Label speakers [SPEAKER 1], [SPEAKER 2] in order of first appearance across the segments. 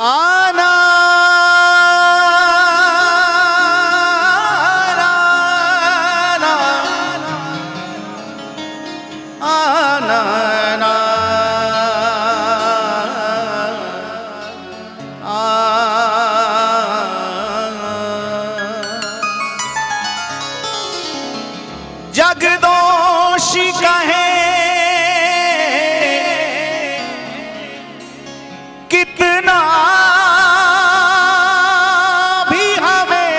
[SPEAKER 1] आना जगदोषी कहे कितना भी हमें,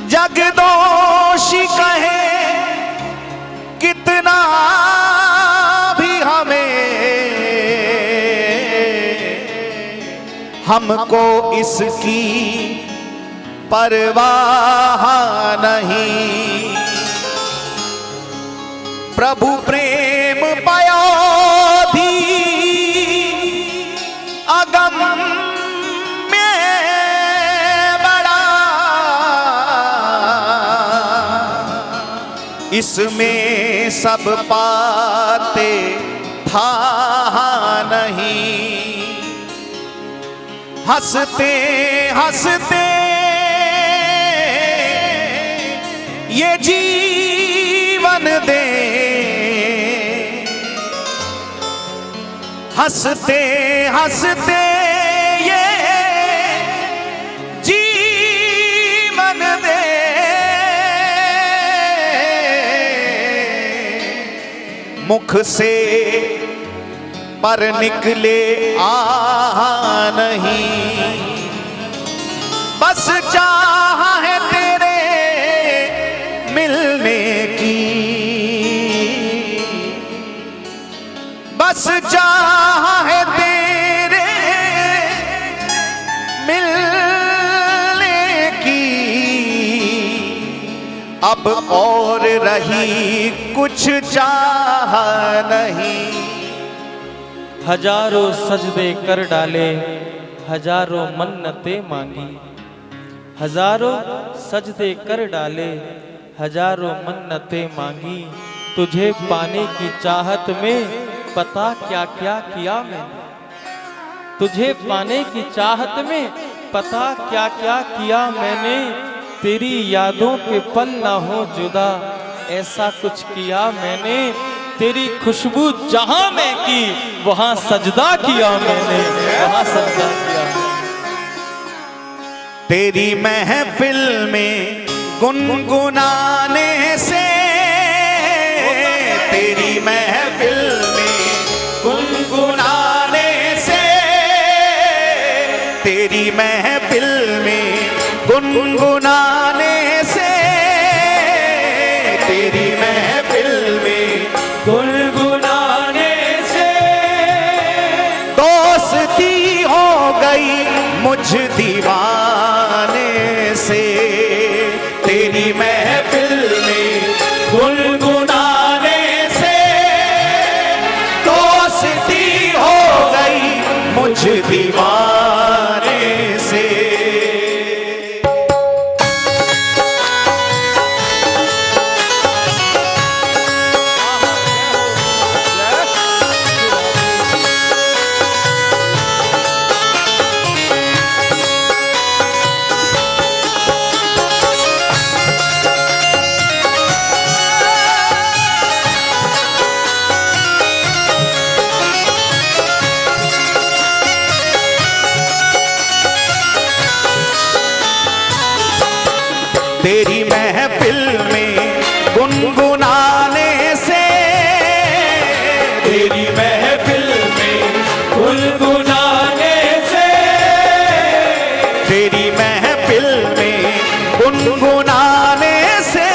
[SPEAKER 1] जगदोषी कहे कितना भी हमें, हमको इसकी परवाह नहीं। प्रभु प्रेम पयोधी अगम में बड़ा, इसमें सब पाते था नहीं। हंसते हंसते ये जीवन दे, हंसते हंसते ये जीवन दे, मुख से पर निकले आ नहीं। बस चाह है तेरे मिलने की, बस चाह है तेरे मिलने की, अब और रही कुछ चाह नहीं।
[SPEAKER 2] हजारों सजदे कर डाले, हजारों मन्नतें मांगी, हजारों सजदे कर डाले, हजारों मन्नतें मांगी, तुझे पाने की चाहत में पता क्या क्या किया मैंने, तुझे पाने की चाहत में पता क्या क्या किया मैंने, तेरी यादों के पल ना हो जुदा ऐसा कुछ किया मैंने, तेरी खुशबू जहां में की वहां सजदा किया मैंने, वहां सजदा किया।
[SPEAKER 1] तेरी महफिल में गुनगुनाने से, तेरी महफिल में गुनगुनाने से, तेरी महफिल में गुनगुनाने से, तेरी महफिल में
[SPEAKER 2] गुनगुनाने से
[SPEAKER 1] दोस्ती हो गई मुझ दीवाने से, तेरी महफिल में गुनगुनाने से दोस्ती हो गई मुझ दीवाने से। तेरी महफिल में गुनगुनाने से, तेरी महफिल में गुनगुनाने से, तेरी महफिल में गुनगुनाने से,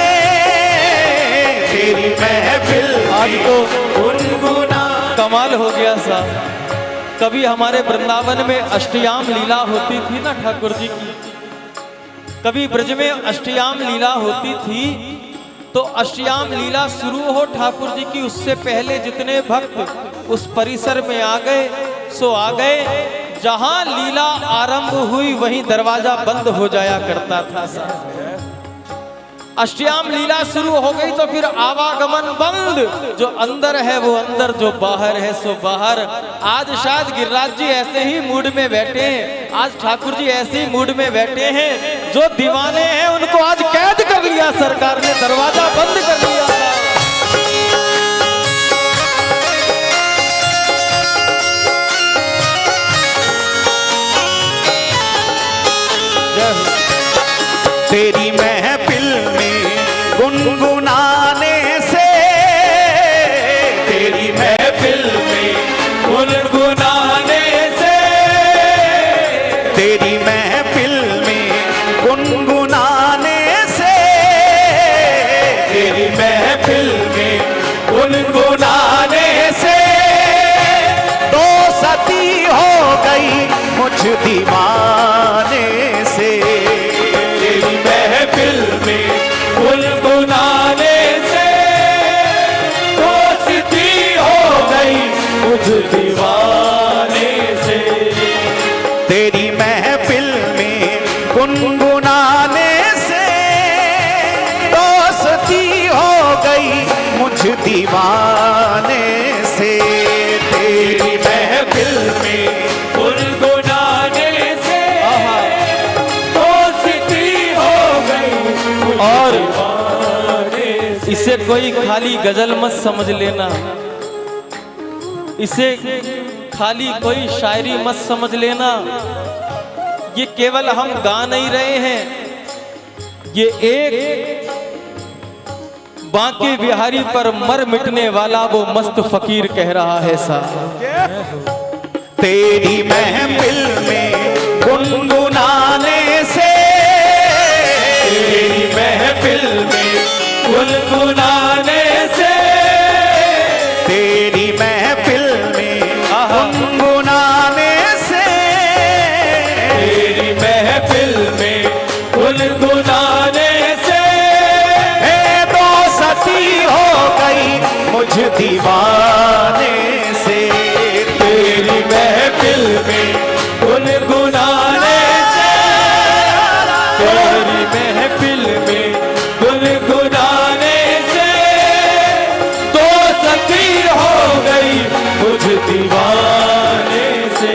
[SPEAKER 1] तेरी महफिल
[SPEAKER 2] आज तो गुनगुना कमाल हो गया साहब। कभी हमारे वृंदावन में अष्टयाम लीला होती थी ना ठाकुर जी की, कभी ब्रज में अष्टयाम लीला होती थी, तो अष्टयाम लीला शुरू हो ठाकुर जी की उससे पहले जितने भक्त उस परिसर में आ गए सो आ गए, जहां लीला आरंभ हुई वहीं दरवाजा बंद हो जाया करता था साहब। अष्टयाम लीला शुरू हो गई तो फिर आवागमन बंद। जो अंदर है वो अंदर, जो बाहर है सो बाहर। आज शायद गिरिराज जी ऐसे ही मूड में बैठे हैं, आज ठाकुर जी ऐसे ही मूड में बैठे हैं। जो दीवाने हैं उनको आज कैद कर लिया सरकार ने, दरवाजा बंद कर लिया।
[SPEAKER 1] तेरी महफिल में गुनगुनाने से, तेरी महफिल में गुनगुनाने से, तेरी महफिल में गुनगुनाने से, तेरी महफिल में गुनगुनाने से दोस्ती हो गई मुझ दीवाने से। तेरी महफिल में गुनगुनाने से दोस्ती हो गई मुझ दीवाने से। तेरी महफिल में गुनगुनाने से दोस्ती हो गई मुझ दीवाने से। तेरी महफिल में गुनगुनाने से
[SPEAKER 2] और इसे कोई खाली गजल मत समझ लेना, इसे खाली कोई शायरी मत समझ लेना। ये केवल हम गा नहीं रहे हैं, ये एक बांके बिहारी पर मर मिटने वाला वो मस्त फकीर कह रहा है साहब।
[SPEAKER 1] तेरी महफिल में गुनगुनाने से, तेरी महफिल में गुनगुनाने से, तेरी महफिल में गुनगुनाने से, तेरी महफिल में गुनगुनाने से दोस्ती हो गई मुझ दीवाने से। तेरी महफिल में गुनगुनाने से, तेरी महफिल में गुनगुनाने से दोस्ती हो गई मुझ दीवाने से।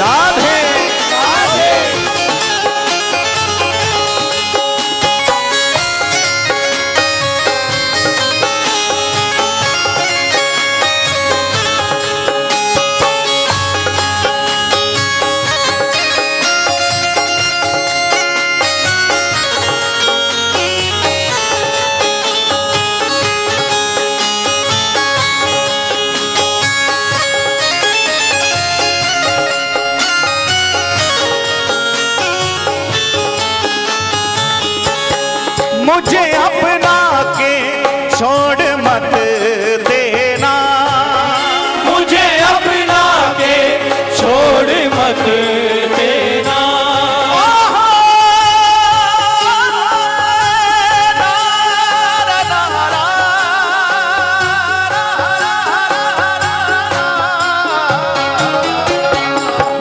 [SPEAKER 1] राधे राधे। मुझे अपना के छोड़ मत देना, मुझे अपना के छोड़ मत देना।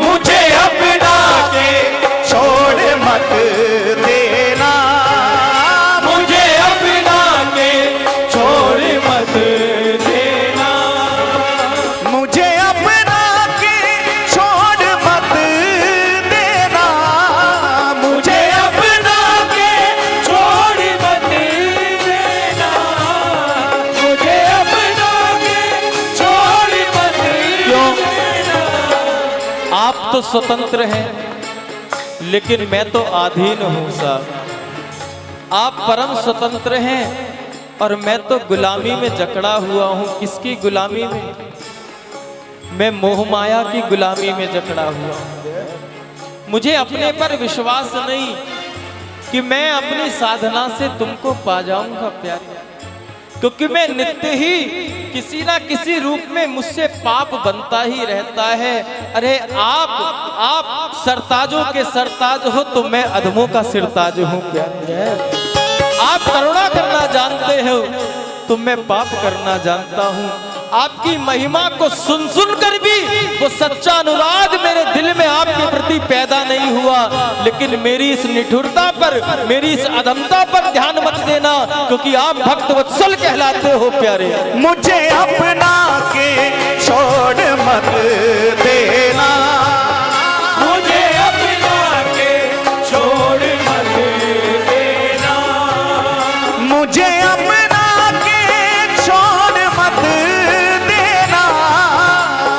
[SPEAKER 1] मुझे अपना के छोड़ मत देना, मुझे अपना के छोड़ मत देना, मुझे अपना के छोड़ मत देना, मुझे अपना के छोड़ मत देना, मुझे अपना के छोड़ मत देना।
[SPEAKER 2] आप तो स्वतंत्र हैं लेकिन मैं तो अधीन हूं साहब। आप परम स्वतंत्र हैं और मैं तो गुलामी में जकड़ा हुआ हूं। किसकी गुलामी में? मैं मोह माया की गुलामी में जकड़ा हुआ हूं। मुझे अपने पर विश्वास नहीं कि मैं अपनी साधना से तुमको पा जाऊंगा प्यारे, क्योंकि मैं नित्य ही किसी ना किसी रूप में मुझसे पाप बनता ही रहता है। अरे आप सरताजों के सरताज हो तो मैं अधमों का सिरताज हूँ प्यारे। आप करुणा करना जानते हो तो मैं पाप करना जानता हूँ। आपकी महिमा को सुन सुन कर भी वो सच्चा अनुराग मेरे दिल में आपके प्रति पैदा नहीं हुआ। लेकिन मेरी इस निठुरता पर, मेरी इस अधमता पर ध्यान मत देना, क्योंकि आप भक्त वत्सल कहलाते हो प्यारे।
[SPEAKER 1] मुझे अपना के छोड़ मत देना, मुझे अपना के छोड़ मत देना, मुझे अपना के छोड़ मत देना,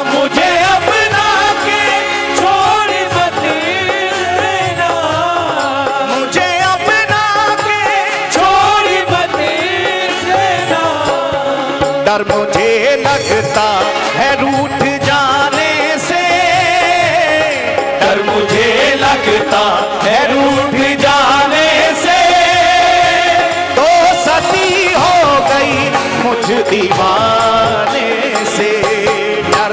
[SPEAKER 1] मुझे अपना के छोड़ मत देना, मुझे अपना के छोड़ मत देना। डर मुझे लगता है रूठ जाने से, डर मुझे लगता है रूठ जाने से, तो सती हो गई मुझ दीवाने से।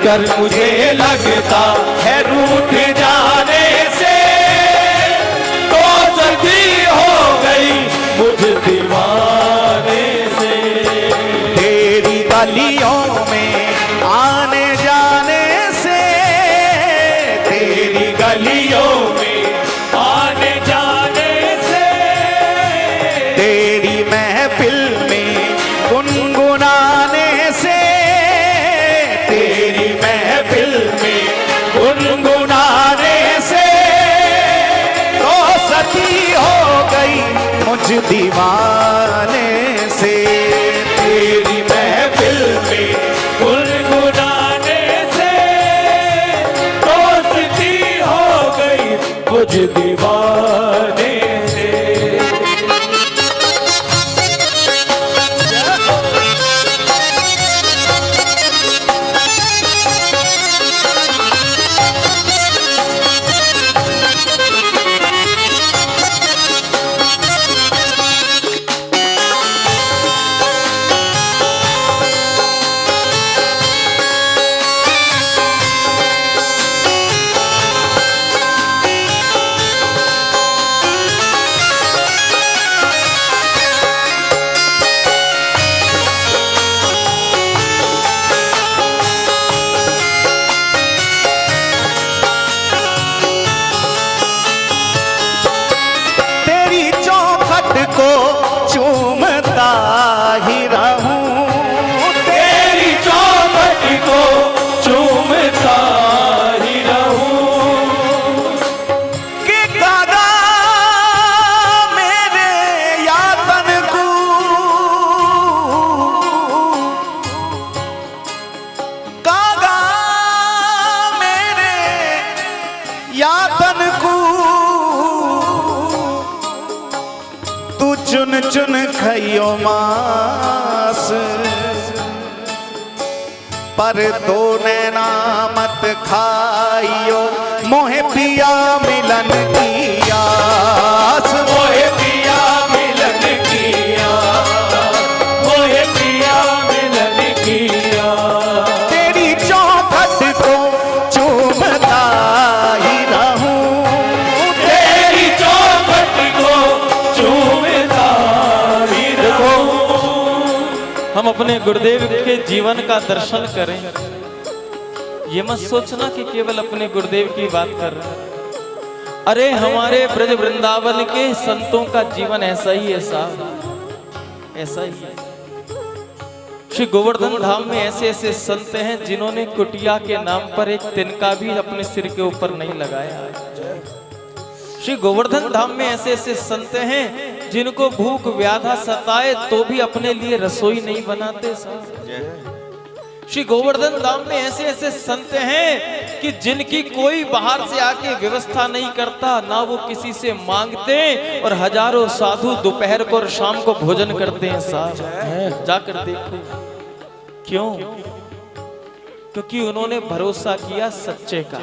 [SPEAKER 1] डर मुझे लगता है रूठ जाने से, तो सती हो गई मुझ दीवाने से। तेरी गलियों में आने जाने से, तेरी गलियों में आने जाने से, तेरी महफिल में गुनगुनाने से, तेरी महफिल में गुनगुनाने से, तो सती हो गई मुझ दीवाने से। तेरी महफिल में गुनगुनाने से, तो सती हो गई मुझ दीवाने से। को चूमता ही रहूं, तेरी चौखट को चूमता ही रहूं, कि कागा मेरे यातन को, कागा मेरे यातन को, तू चुन चुन खइयो मास, पर तो नैना मत खाइयो, मोहे पिया मिलन की आस, मोहे पिया मिलन की आस, मोहे पिया मिलन की आस। तेरी चौखट को चूमता ही रहूं, तेरी चौखट को चूमता ही रहूं।
[SPEAKER 2] हम अपने गुरुदेव के जीवन का दर्शन करें, ये मत सोचना कि केवल अपने गुरुदेव की बात कर रहे हैं। अरे हमारे ब्रज वृंदावन के संतों का जीवन ऐसा ही है साहब, ऐसा ही है। श्री गोवर्धन धाम में ऐसे ऐसे संत हैं जिन्होंने कुटिया के नाम पर एक तिनका भी अपने सिर के ऊपर नहीं लगाया। श्री गोवर्धन धाम में ऐसे ऐसे संत हैं जिनको भूख व्याधा सताए तो भी अपने लिए रसोई नहीं बनाते साहब। श्री गोवर्धन धाम में ऐसे ऐसे संत हैं कि जिनकी कोई बाहर से आके व्यवस्था नहीं करता, ना वो किसी से मांगते, और हजारों साधु दोपहर को और शाम को भोजन करते हैं साहब। जाकर देखो क्यों? क्योंकि उन्होंने भरोसा किया सच्चे का,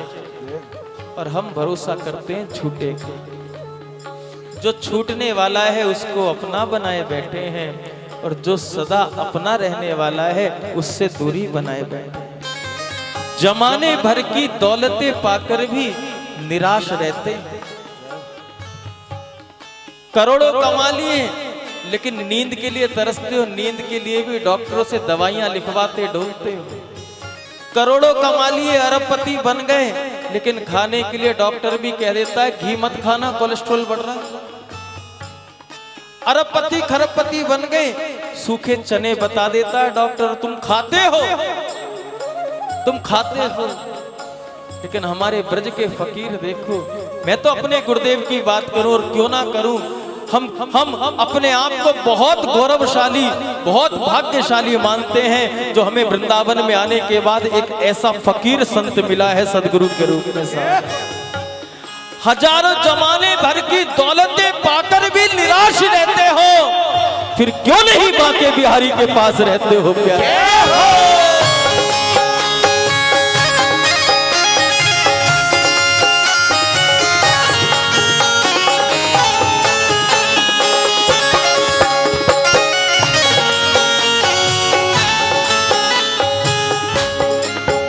[SPEAKER 2] और हम भरोसा करते हैं झूठे का। जो छूटने वाला है उसको अपना बनाए बैठे हैं, और जो सदा अपना रहने वाला है उससे दूरी बनाए बैठे। जमाने भर की दौलतें पाकर भी निराश रहते, करोड़ों कमा लिए लेकिन नींद के लिए तरसते हो, नींद के लिए भी डॉक्टरों से दवाइयां लिखवाते ढूंढते हो। करोड़ों कमा लिए, अरबपति बन गए, लेकिन खाने के लिए डॉक्टर भी कह देता है घी मत खाना, कोलेस्ट्रॉल बढ़ रहा है। अरबपति खरबपति बन गए, सूखे चने बता देता है डॉक्टर, तुम खाते हो, तुम खाते हो। लेकिन हमारे ब्रज के फकीर देखो, मैं तो अपने गुरुदेव की बात करूं और क्यों ना करूं, हम अपने आप को बहुत गौरवशाली, बहुत भाग्यशाली मानते हैं जो हमें वृंदावन में आने के बाद एक ऐसा फकीर संत मिला है सदगुरु के रूप में। हजारों जमाने भर की दौलतें पाकर भी निराश रहते हो, फिर क्यों नहीं बांके बिहारी के पास रहते हो प्यारे।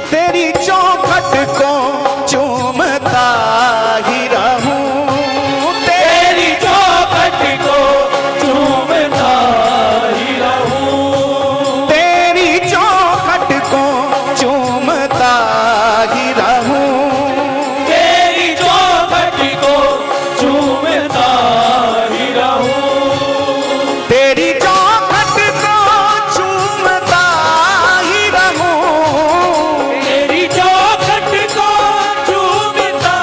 [SPEAKER 3] तेरी चौखट को चूमता ही रहूं,
[SPEAKER 1] तेरी चौखट को चूमता ही रहूं,
[SPEAKER 3] तेरी चौखट को चूमता ही रहूं,
[SPEAKER 1] तेरी चौखट को चूमता ही रहूं,
[SPEAKER 3] तेरी चौखट को चूमता ही रहूं,
[SPEAKER 1] तेरी चौखट को चूमता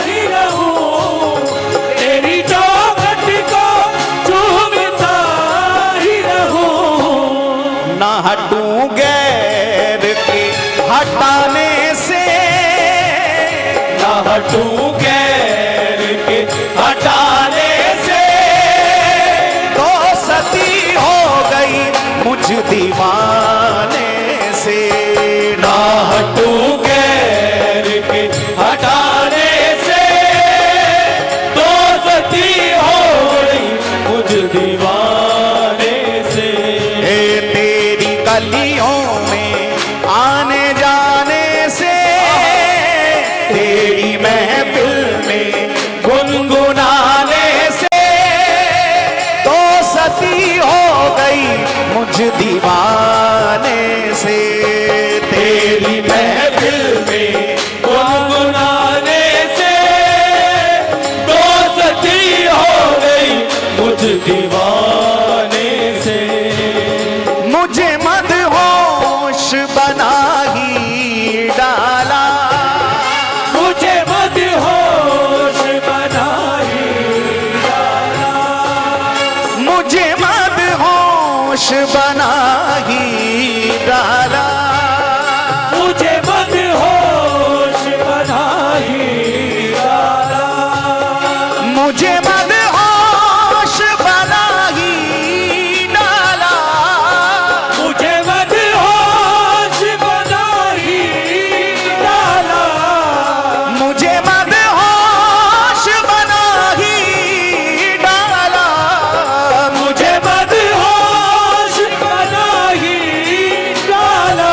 [SPEAKER 1] ही रहूं, तेरी चौखट को चूमता ही रहूं।
[SPEAKER 3] ना हटूं गैर के हटाने से,
[SPEAKER 1] ना हटूं गैर के हटाने से,
[SPEAKER 3] तो सती हो गई मुझ दीवाने से।
[SPEAKER 1] ना हटूं गैर के हटाने से, तो सती हो गई मुझ दीवाने से।
[SPEAKER 3] ए तेरी गलियों में आने जाने से, तेरी महफिल में गुनगुनाने से, तो सती हो गई मुझ दीवाने से।
[SPEAKER 1] तेरी महफिल में गुनगुनाने से, तो सती हो गई मुझ दीवाने से।
[SPEAKER 3] मुझे मदहोश बना ही डाला,
[SPEAKER 1] मुझे मदहोश बना ही डाला,
[SPEAKER 3] मुझे मदहोश बना ही डाला,
[SPEAKER 1] मुझे मदहोश बना ही डाला,
[SPEAKER 3] मुझे मदहोश बना ही डाला,
[SPEAKER 1] मुझे मदहोश बना ही डाला,
[SPEAKER 3] मुझे मदहोश बना ही डाला,
[SPEAKER 1] मुझे मदहोश बना ही डाला।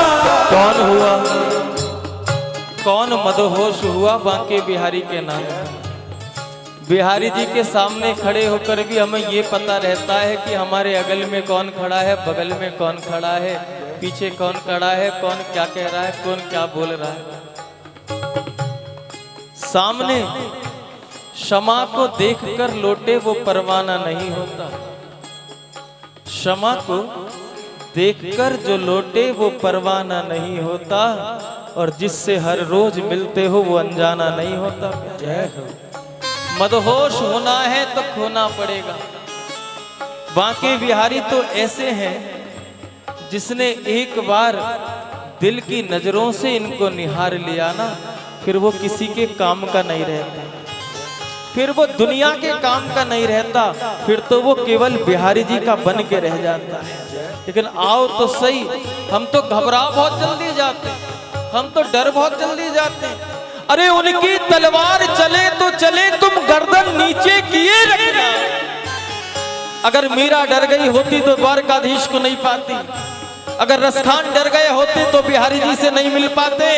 [SPEAKER 2] कौन हुआ, कौन मदहोश हुआ बांके बिहारी के नाम। बिहारी जी के सामने खड़े होकर भी हमें ये पता रहता है कि हमारे अगल में कौन खड़ा है, बगल में कौन खड़ा है, पीछे कौन खड़ा है, कौन क्या कह रहा है, कौन क्या बोल रहा है। सामने क्षमा को देखकर लोटे वो परवाना नहीं होता, क्षमा को देखकर जो लोटे वो परवाना नहीं होता, और जिससे हर रोज मिलते हो वो अनजाना नहीं होता। जय हो। मदहोश होना है तो खोना पड़ेगा। बांके बिहारी तो ऐसे हैं जिसने एक बार दिल की नजरों से इनको निहार लिया ना, फिर वो किसी के काम का नहीं रहता, फिर वो दुनिया के काम का नहीं रहता, फिर तो वो केवल बिहारी जी का बन के रह जाता है। लेकिन आओ तो सही, हम तो घबरा बहुत जल्दी जाते हैं, हम तो डर बहुत जल्दी जाते हैं। अरे उनकी तलवार चले तो चले, तुम गर्दन नीचे किए रखना। अगर मीरा डर गई होती तो द्वारकाधीश को नहीं पाती, अगर रसखान डर गए होते तो बिहारी जी से नहीं मिल पाते,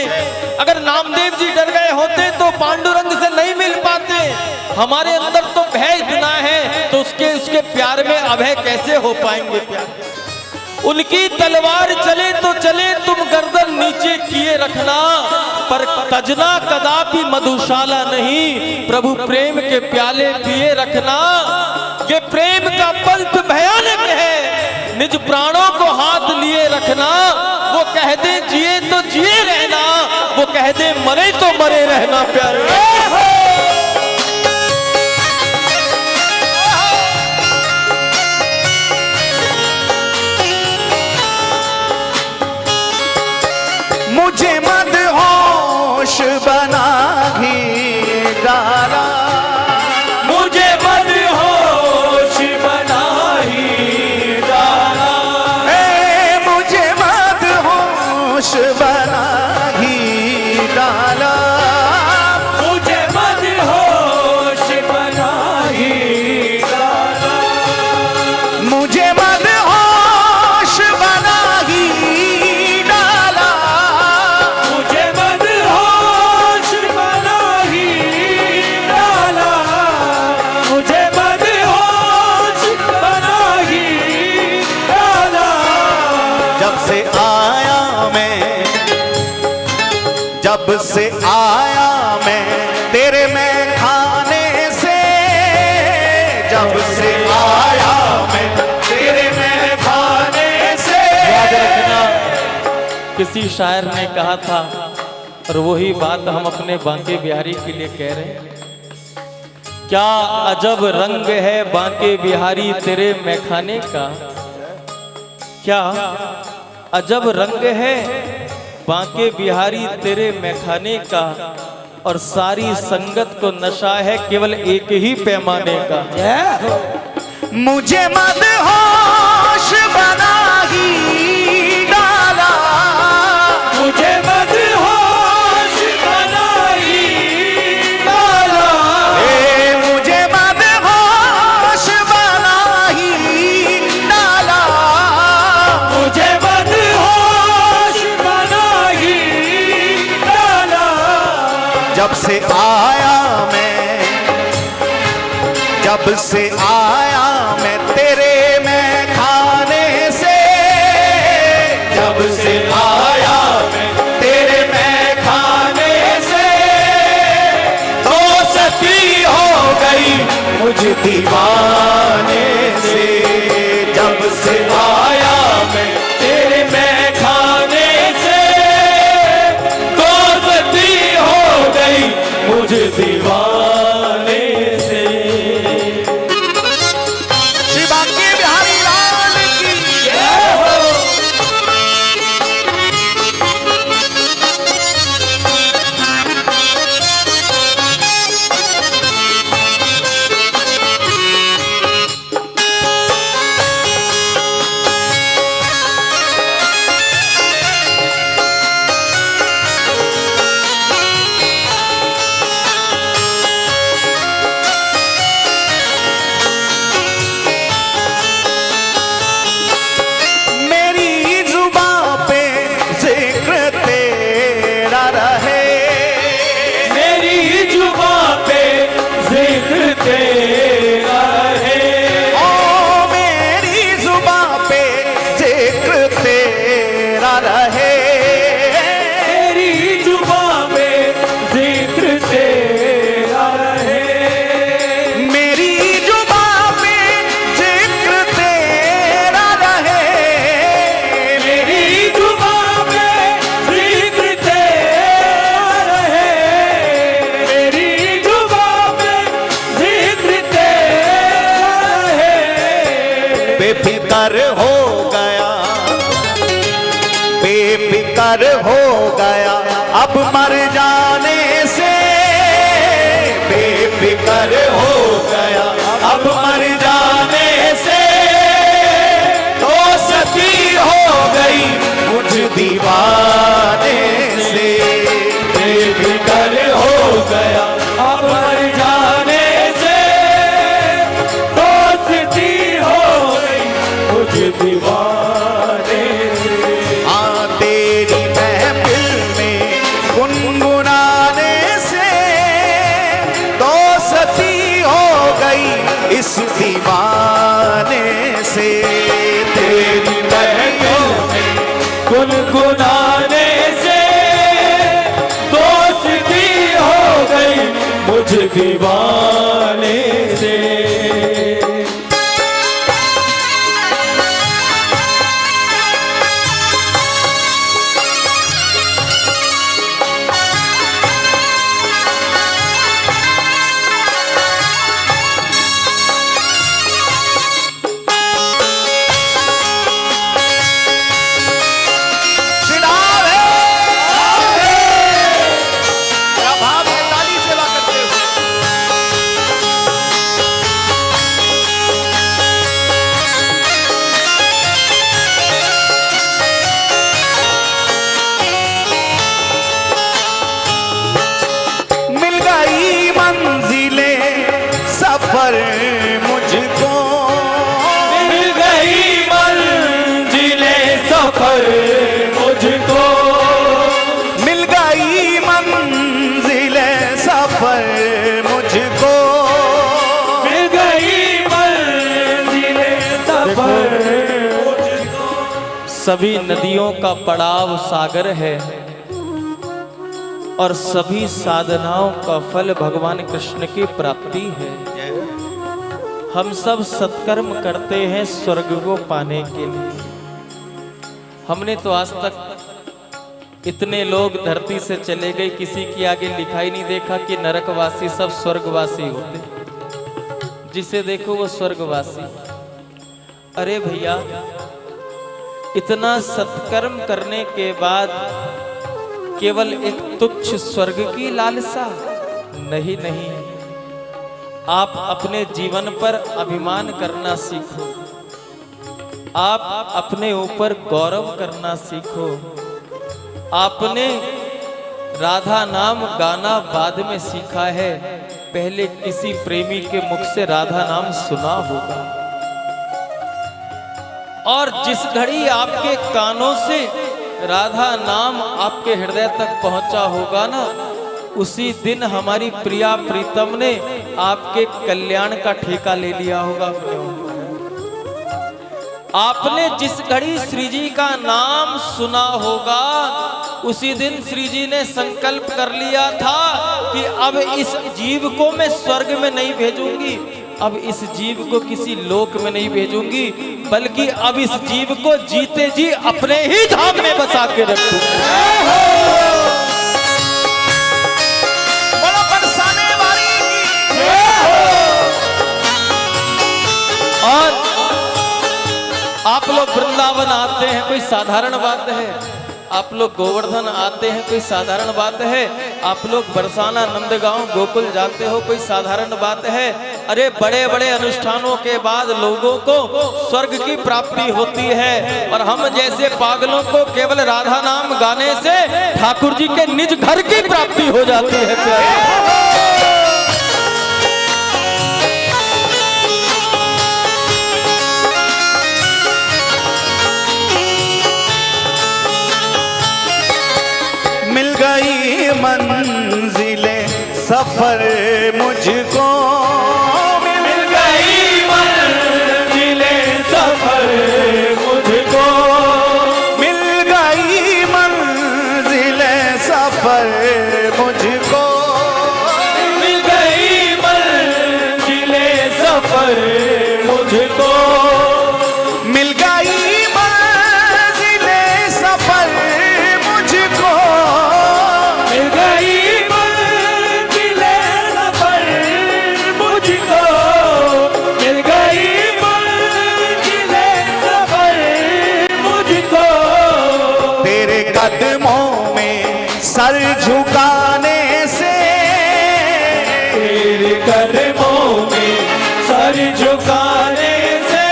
[SPEAKER 2] अगर नामदेव जी डर गए होते तो पांडुरंग से नहीं मिल पाते। हमारे अंदर तो भय इतना है तो उसके प्यार में अभय कैसे हो पाएंगे प्यारे। उनकी तलवार चले तो चले तुम गर्दन नीचे किए रखना, पर तजना कदापि मधुशाला नहीं, प्रभु प्रेम के प्याले पिए रखना। ये प्रेम का पंथ भयानक है, निज प्राणों को हाथ लिए रखना। वो कह दे जिए तो जिए रहना, वो कह दे मरे तो मरे रहना प्यारे।
[SPEAKER 3] मुझे मदहोश बना ही डाला,
[SPEAKER 1] मुझे मदहोश बना ही डाला,
[SPEAKER 3] मुझे मदहोश बना ही डाला,
[SPEAKER 1] मुझे मदहोश बना ही डाला,
[SPEAKER 3] मुझे मदहोश बना ही डाला,
[SPEAKER 1] मुझे मदहोश बना ही डाला, मुझे मदहोश बना ही डाला।
[SPEAKER 3] जब से आया मैं, जब से आया मैं तेरे मैं खाने से, जब से आया मैं तेरे मैं खाने से।
[SPEAKER 2] याद रखना, किसी शायर ने कहा था और वही बात हम अपने बांके बिहारी के लिए कह रहे हैं। क्या अजब रंग है बांके बिहारी तेरे मैखाने का, क्या अजब रंग है बांके बिहारी तेरे मैखाने का, और सारी संगत को नशा है केवल एक ही पैमाने का।
[SPEAKER 3] मुझे मदहोश बना ही डाला,
[SPEAKER 1] मुझे मदहोश बना ही डाला,
[SPEAKER 3] मुझे मदहोश बना ही डाला,
[SPEAKER 1] मुझे मदहोश बना ही डाला।
[SPEAKER 3] जब से आया मैं, जब से आया मैं तेरे मैं खाने से, जब से आया मैं तेरे मैं खाने से, तो सती हो गई मुझ दीवाने से। जब से आया मैं
[SPEAKER 1] तेरे मैं खाने से, दोस्ती हो गई मुझ दीवाने से।
[SPEAKER 3] श्री बांके बिहारी लाल की
[SPEAKER 1] जय हो।
[SPEAKER 3] मेरी जुबां पे जिक्र तेरा रहे,
[SPEAKER 1] मेरी जुबां पे जिक्र तेरा है,
[SPEAKER 3] ओ मेरी जुबां पे जिक्र तेरा रहे,
[SPEAKER 1] मेरी जुबां पे जिक्र तेरा है,
[SPEAKER 3] मेरी जुबां पे जिक्र तेरा रहे,
[SPEAKER 1] मेरी जुबां पे जिक्र तेरा है, मेरी जुबां पे जिक्र तेरा है।
[SPEAKER 3] बेफिकर हो गया, बेफिकर हो गया अब मर जाने से, बेफिकर हो गया अब मर जाने से, तो सती हो गई मुझ दीवाने से,
[SPEAKER 1] बेफिकर हो गया अब मर जाने से, दोस्ती हो गई मुझ दीवाने से।
[SPEAKER 3] हाँ तेरी महफिल में गुनगुनाने से, तो सती हो इस दीवाने से।
[SPEAKER 1] तेरी महफिल में गुनगुनाने से दोस्ती हो गई मुझ दीवाने से।
[SPEAKER 3] सफर मुझको
[SPEAKER 1] मिल गई मंजिले सफर मुझको
[SPEAKER 3] मिल गई मंजिले सफर मुझको
[SPEAKER 1] मिल गई मंजिले सफर मुझको।
[SPEAKER 2] सभी नदियों का पड़ाव सागर है और सभी साधनाओं का फल भगवान कृष्ण की प्राप्ति है। हम सब सत्कर्म करते हैं स्वर्ग को पाने के लिए। हमने तो आज तक इतने लोग धरती से चले गए, किसी की आगे लिखा ही नहीं देखा कि नरकवासी सब स्वर्गवासी होते, जिसे देखो वो स्वर्गवासी। अरे भैया, इतना सत्कर्म करने के बाद केवल एक तुच्छ स्वर्ग की लालसा नहीं, नहीं, आप अपने जीवन पर अभिमान करना सीखो। आप अपने ऊपर गौरव करना सीखो। आपने राधा नाम गाना बाद में सीखा है, पहले किसी प्रेमी के मुख से राधा नाम सुना होगा। और जिस घड़ी आपके कानों से राधा नाम आपके हृदय तक पहुंचा होगा ना, उसी दिन हमारी प्रिया प्रीतम ने आपके कल्याण का ठेका ले लिया होगा। आपने जिस घड़ी श्री जी का नाम सुना होगा, उसी दिन श्री जी ने संकल्प कर लिया था कि अब इस जीव को मैं स्वर्ग में नहीं भेजूंगी, अब इस जीव को किसी लोक में नहीं भेजूंगी, बल्कि अब इस जीव को जीते जी अपने ही धाम में बसा के रखूंगी। और आप लोग वृंदावन आते हैं, कोई साधारण बात है। आप लोग गोवर्धन आते हैं, कोई साधारण बात है। आप लोग बरसाना, नंदगांव, गोकुल जाते हो, कोई साधारण बात है। अरे बड़े बड़े अनुष्ठानों के बाद लोगों को स्वर्ग की प्राप्ति होती है, और हम जैसे पागलों को केवल राधा नाम गाने से ठाकुर जी के निज घर की प्राप्ति हो जाती है।
[SPEAKER 3] मिल गई मंजिले सफर मुझको,
[SPEAKER 1] मिल गई मंजिले सफर मुझको,
[SPEAKER 3] मिल गई मंजिले सफर मुझको,
[SPEAKER 1] मिल गई मंजिले सफर मुझको,
[SPEAKER 3] मिल गई मंजिले सफर मुझको,
[SPEAKER 1] मिल गई मंजिले सफर मुझको, मिल गई मंजिले सफर मुझको।
[SPEAKER 3] तेरे कदमों में सर झुकाने से,
[SPEAKER 1] तेरे कदमों में सर झुकाने से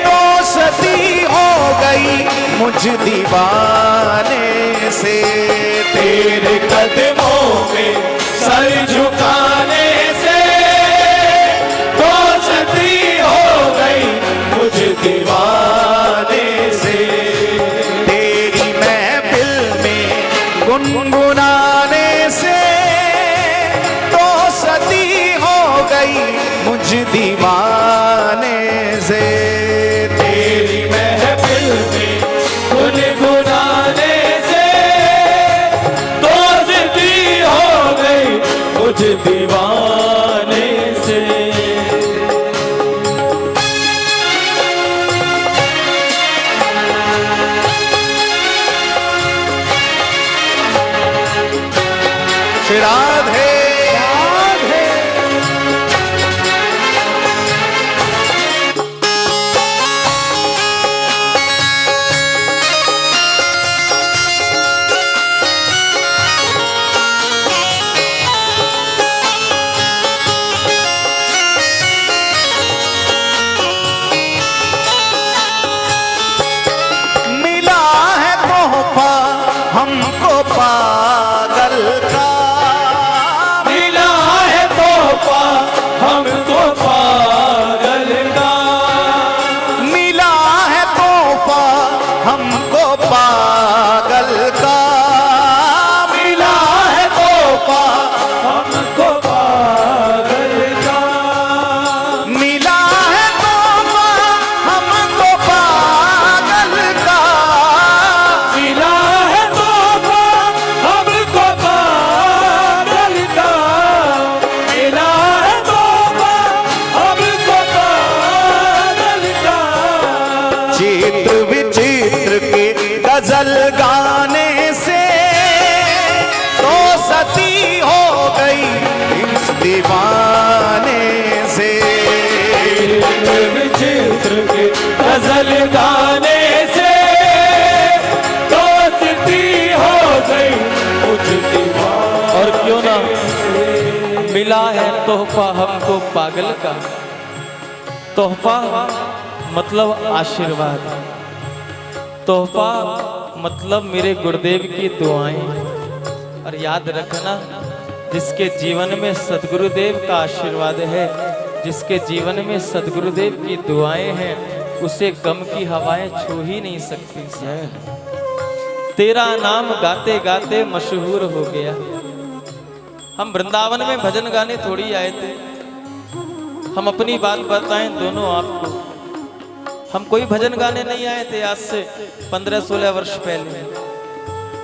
[SPEAKER 3] दोस्ती हो गई मुझ दीवाने से।
[SPEAKER 1] तेरे कदमों में सर झुकाने से दोस्ती हो गई मुझ दीवाने से।
[SPEAKER 3] तेरी महफिल में गुनगुनाने से दोस्ती हो गई मुझ दीवाने से।
[SPEAKER 1] तेरी महफिल में गुनगुनाने से दोस्ती हो गई मुझ दीवाने से।
[SPEAKER 3] श्री राधे हमको पागल का,
[SPEAKER 1] मिला है तोहफा हमको पागल का,
[SPEAKER 3] मिला है तोहफा हमको पागल का,
[SPEAKER 1] मिला है तोहफा हमको पागल का,
[SPEAKER 3] मिला है तोहफा हमको पागल का,
[SPEAKER 1] मिला है तोहफा हमको पागल का, मिला है तोहफा हमको पागल का।
[SPEAKER 3] चित्र विचित्र के गजल गाने से तो सती हो गई इस दीवाने से।
[SPEAKER 1] विचित्र के गजल गाने से दोस्ती हो गई मुझ दीवाने।
[SPEAKER 2] और क्यों ना मिला है तोहफा हमको पागल का। तोहफा मतलब आशीर्वाद, तोहफा मतलब मेरे गुरुदेव की दुआएं। और याद रखना, जिसके जीवन में सदगुरुदेव का आशीर्वाद है, जिसके जीवन में सदगुरुदेव की दुआएं हैं, उसे गम की हवाएं छू ही नहीं सकती। तेरा नाम गाते गाते मशहूर हो गया। हम वृंदावन में भजन गाने थोड़ी आए थे। हम अपनी बात बताएं दोनों आपको, हम कोई भजन गाने नहीं आए थे आज से 15-16 वर्ष पहले।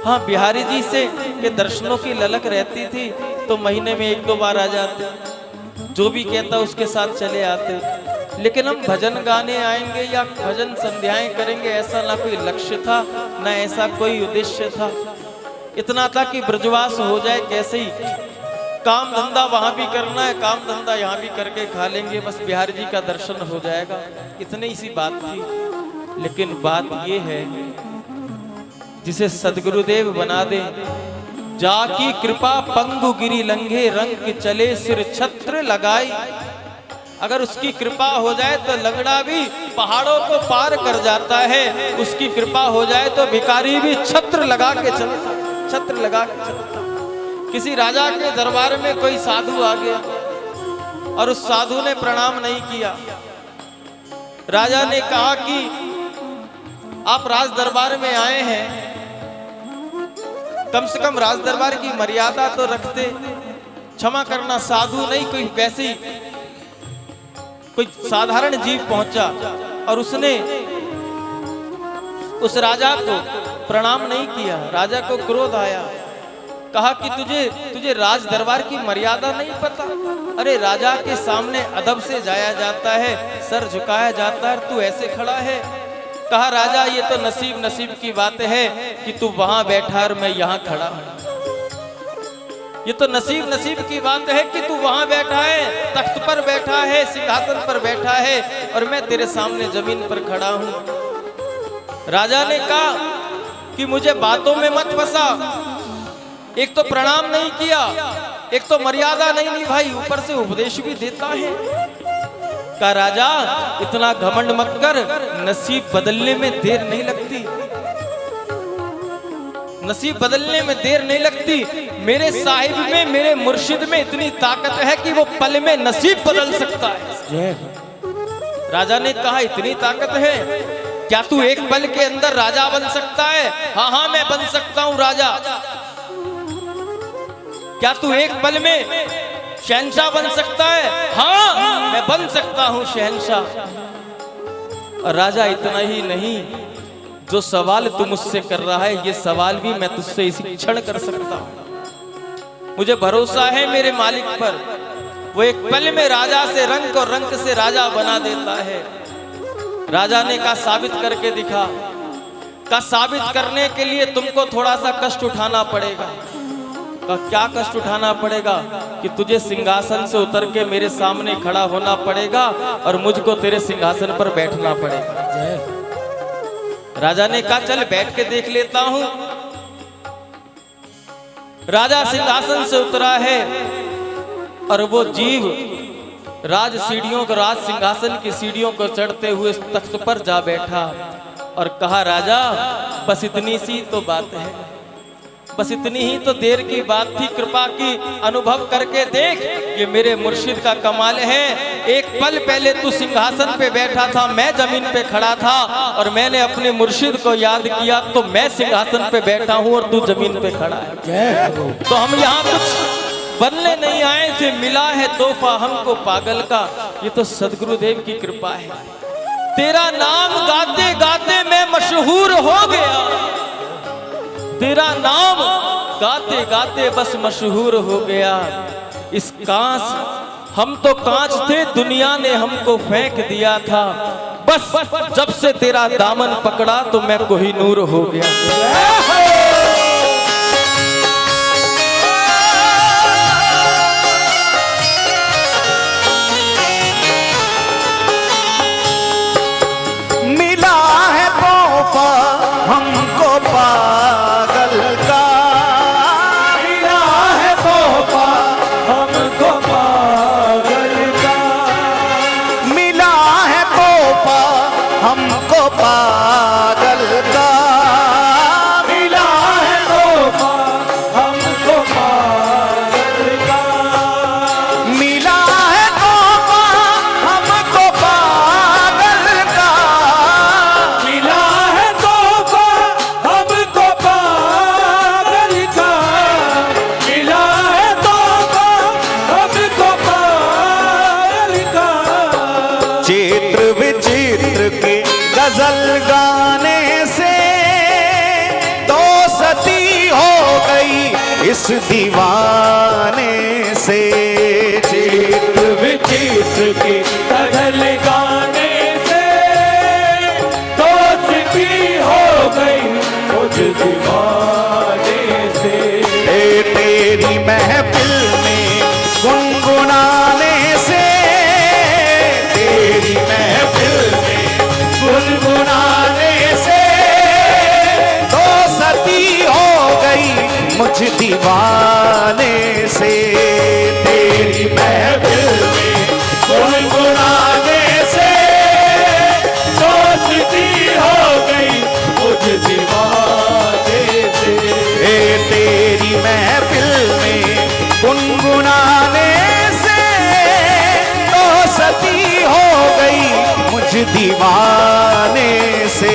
[SPEAKER 2] हाँ, बिहारी जी से के दर्शनों की ललक रहती थी तो महीने में 1-2 बार आ जाते, जो भी कहता उसके साथ चले आते। लेकिन हम भजन गाने आएंगे या भजन संध्याएं करेंगे, ऐसा ना कोई लक्ष्य था, ना ऐसा कोई उद्देश्य था। इतना था कि ब्रजवास हो जाए, कैसे ही काम धंधा वहां भी करना है, काम धंधा यहाँ भी करके खा लेंगे, बस बिहारी जी का दर्शन हो जाएगा, इतनी सी बात थी। लेकिन बात ये है, जिसे सदगुरुदेव बना दे, जाकी कृपा पंगु गिरी लंघे रंग चले सिर छत्र लगाई। अगर उसकी कृपा हो जाए तो लंगड़ा भी पहाड़ों को पार कर जाता है, उसकी कृपा हो जाए तो भिखारी भी छत्र लगा के चलता, छत्र लगा के चलता। किसी राजा के दरबार में कोई साधु आ गया और उस साधु ने प्रणाम नहीं किया। राजा ने कहा कि आप राज दरबार में आए हैं, कम से कम राज दरबार की मर्यादा तो रखते। क्षमा करना, साधु नहीं, कोई वैसे ही कोई साधारण जीव पहुंचा और उसने उस राजा को प्रणाम नहीं किया। राजा को क्रोध आया, कहा कि तुझे राज दरबार की मर्यादा नहीं पता। अरे राजा के सामने अदब से जाया जाता है, सर झुकाया जाता है, तू ऐसे खड़ा है। कहा राजा, ये तो नसीब की बात है कि तू वहां बैठा और मैं यहाँ खड़ा हूं। ये तो नसीब की बात है कि तू वहां बैठा है, तख्त पर बैठा है, सिंहासन पर बैठा है और मैं तेरे सामने जमीन पर खड़ा हूं। राजा ने कहा कि मुझे बातों में मत फंसा, एक तो प्रणाम नहीं किया, एक तो मर्यादा नहीं निभाई, ऊपर से उपदेश भी देता है। कहा राजा, इतना घमंड मत कर, नसीब बदलने में देर नहीं लगती, नसीब बदलने में देर नहीं लगती। मेरे साहिब में, मेरे मुर्शिद में इतनी ताकत है कि वो पल में नसीब बदल सकता है। राजा ने कहा इतनी ताकत है, क्या तू एक पल के अंदर राजा बन सकता है? हाँ हाँ, मैं बन सकता हूं राजा। क्या तू एक पल में शहंशाह बन सकता है? हाँ, मैं बन सकता हूं शहंशाह। और राजा इतना ही नहीं, जो सवाल तू मुझसे कर रहा है, ये सवाल भी मैं तुझसे इसी क्षण कर सकता हूं। मुझे भरोसा है मेरे मालिक पर, वो एक पल में राजा से रंक और रंक से राजा बना देता है। राजा ने कहा साबित करके दिखा। का साबित करने के लिए तुमको थोड़ा सा कष्ट उठाना पड़ेगा। का क्या कष्ट उठाना पड़ेगा? कि तुझे सिंहासन से उतर के मेरे सामने खड़ा होना पड़ेगा और मुझको तेरे सिंहासन पर बैठना पड़ेगा। राजा ने कहा चल बैठ के देख लेता हूं। राजा सिंहासन से उतरा है और वो जीव राज सीढ़ियों को, राज सिंहासन की सीढ़ियों को चढ़ते हुए तख्त पर जा बैठा और कहा राजा बस इतनी सी तो बात है, बस इतनी ही तो देर की बात थी, कृपा की अनुभव करके देख, ये मेरे मुर्शिद का कमाल है। एक पल पहले तू सिंहासन पे बैठा था, मैं जमीन पे खड़ा था और मैंने अपने मुर्शिद को याद किया तो मैं सिंहासन पे बैठा हूं और तू जमीन पे खड़ा है। तो हम यहाँ कुछ बनने नहीं आए थे, मिला है तोहफा हमको पागल का, ये तो सदगुरुदेव की कृपा है। तेरा नाम गाते गाते मैं मशहूर हो गया, तेरा नाम गाते गाते बस मशहूर हो गया। इस कांच, हम तो कांच थे, दुनिया ने हमको फेंक दिया था, बस जब से तेरा दामन पकड़ा तो मैं कोहिनूर हो गया।
[SPEAKER 3] हमको पागल का
[SPEAKER 1] मिला है तोहफा हमको पागल का,
[SPEAKER 3] मिला है तोहफा हमको पागल का,
[SPEAKER 1] मिला है तोहफा हमको पागल का,
[SPEAKER 3] मिला है तोहफा हमको पागल का,
[SPEAKER 1] मिला है तोहफा हमको पागल का, मिला है तोहफा हमको पागल का।
[SPEAKER 3] चित्र विचित्र के गजल गाने से दोस्ती हो गई इस दीवाने से,
[SPEAKER 1] चित्र विचित्र के गजल गाने से दोस्ती हो गई मुझ दीवाने से।
[SPEAKER 3] तेरी महफिल में गुनगुनाने से, तेरी महफिल में गुनगुनाने से दोस्ती हो गई मुझ दीवाने से, तेरी महफिल में
[SPEAKER 1] गुनगुनाने से दोस्ती हो गई मुझ दीवाने से।
[SPEAKER 3] तेरी महफिल में गुनगुनाने से दोस्ती हो गई मुझ दीवाने से,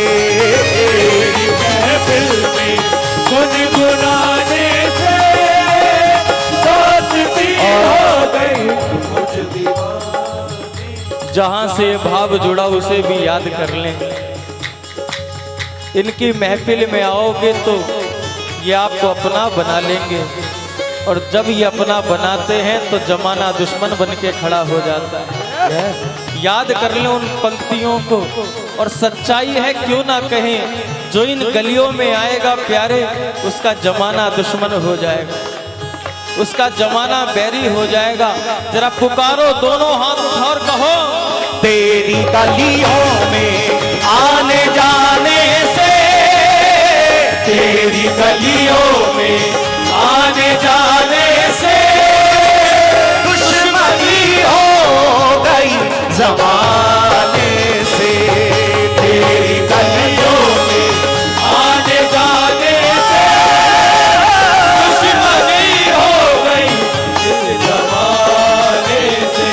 [SPEAKER 1] तेरी महफिल में गुनगुनाने से दोस्ती हो गई मुझ दीवाने।
[SPEAKER 2] जहां से भाव जुड़ा उसे भी याद कर लें। इनकी महफिल में आओगे तो ये आपको अपना बना लेंगे, और जब ये अपना बनाते हैं तो जमाना दुश्मन बन के खड़ा हो जाता है। याद कर लें उन पंक्तियों को, और सच्चाई है क्यों ना कहें, जो इन गलियों में आएगा प्यारे उसका जमाना दुश्मन हो जाएगा, उसका जमाना बैरी हो जाएगा। जरा पुकारो दोनों हाथ उठा और कहो,
[SPEAKER 3] तेरी गलियों में आने जाने से,
[SPEAKER 1] तेरी गलियों में आने जाने से
[SPEAKER 3] दुश्मनी हो गई जमाने से,
[SPEAKER 1] तेरी गलियों में आने जाने से दुश्मनी हो गई इस जमाने से।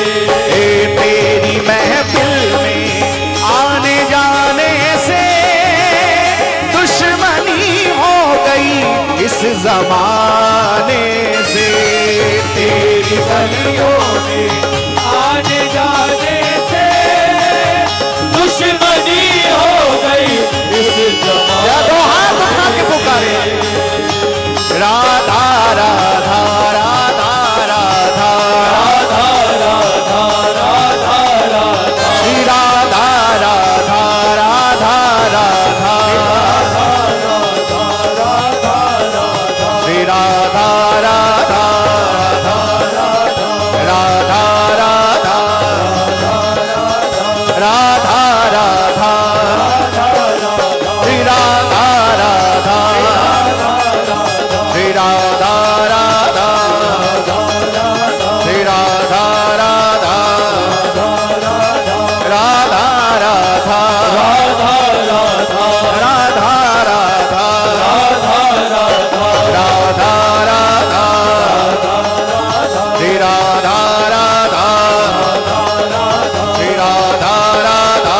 [SPEAKER 3] तेरी महफिल में आने जाने से दुश्मनी हो गई इस जमाने से,
[SPEAKER 1] तेरी गलियों में आने जाने से दुश्मनी हो गई इस
[SPEAKER 3] या दो हाथ उठा के पुकारे राधा राधा राधा राधा
[SPEAKER 1] राधा राधा राधा राधा
[SPEAKER 3] श्री राधा राधा राधा राधा श्री राधा राधा राधा राधा राधा राधा श्री राधा राधा श्री राधा राधा श्री राधा राधा राधा राधा राधा राधा राधा राधा श्री राधा राधा श्री राधा राधा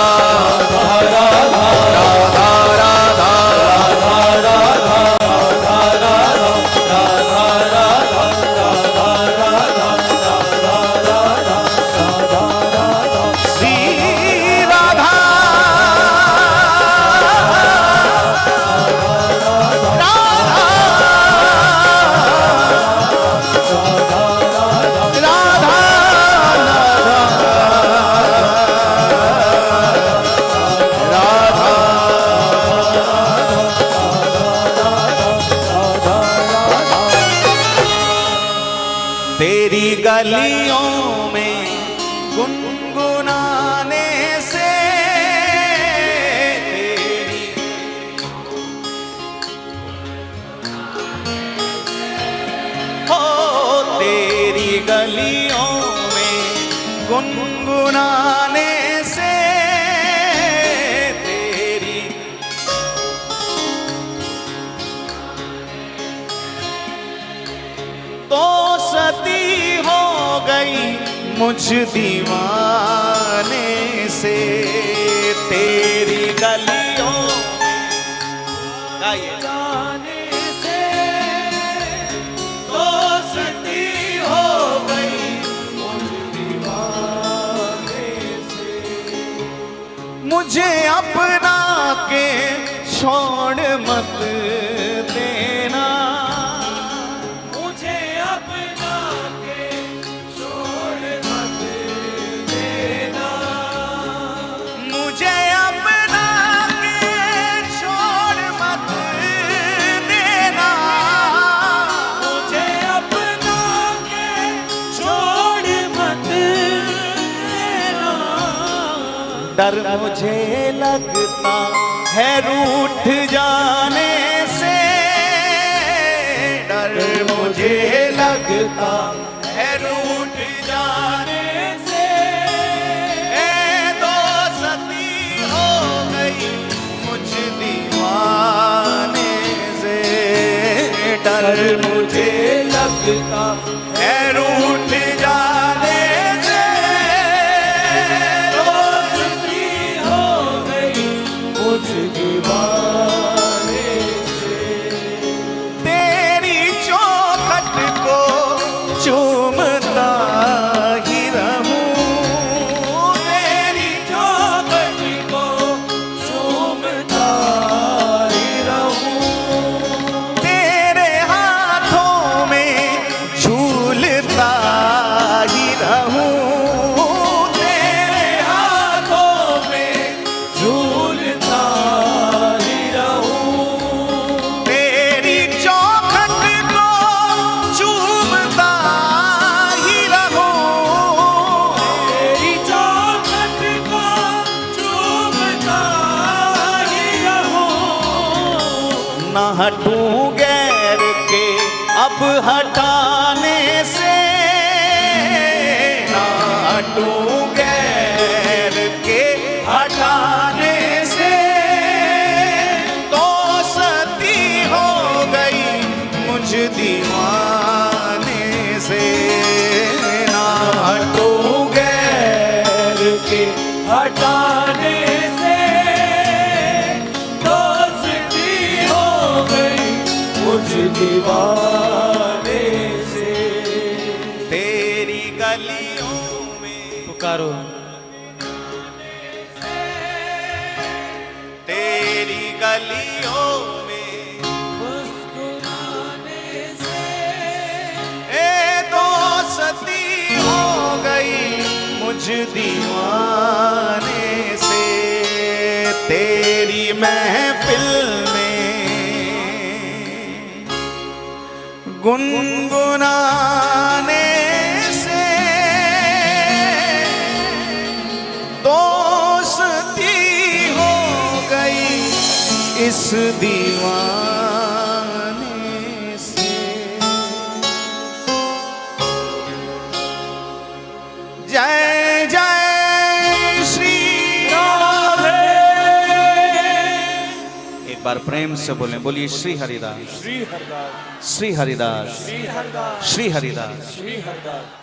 [SPEAKER 3] श्री राधा तेरी गलियों में गुनगुनाने से तेरी हो तेरी गलियों में गुनगुनाने से तेरी तो सती हो गई मुझ दीवाने से तेरी गलियों में जाने से तो सती हो गई मुझ दीवाने से मुझे अपना के छोड़ मत देना मुझे अपना के छोड़ मत देना मुझे अपना के छोड़ मत देना मुझे अपना के छोड़ मत देना डर मुझे लगता है रूठ जाने से डर मुझे लगता है रूठ जाने से दोस्ती हो गई मुझ दीवाने से डर मुझे लगता है रूठ जाने से दोस्ती हो गई मुझ दीवाने से तेरी चौखट को चूमता ही रहूं तेरी चौखट को चूमता ही रहूं तेरे हाथों में झूलता ही रहूं तेरे हाथों में झूलता ही रहूं तेरी चौखट को चूमता ही रहूं तेरी चौखट को चूमता ही रहूं न हटूं गैर के अब हटाने से न हटूं गैर के हटाने से तो सती हो गई मुझ दीवाने से ना हटूं गैर के हटाने से दोस्ती हो गई मुझ दीवाने से गलियों में,
[SPEAKER 2] पुकारो
[SPEAKER 3] तेरी गलियों में
[SPEAKER 1] मुस्कुराने से
[SPEAKER 3] ए दोस्ती हो गई मुझ दीवाने से, तेरी महफिल में गुनगुनाने से दोस्ती हो गई इस दीवाने से। जय जय श्री राधे। एक बार प्रेम से बोलें, बोलिए श्री हरिदास,
[SPEAKER 1] श्री हरदास,
[SPEAKER 3] श्री हरिदास,
[SPEAKER 1] श्री हरदास,
[SPEAKER 3] श्री हरिदास।
[SPEAKER 1] श्री हरदास।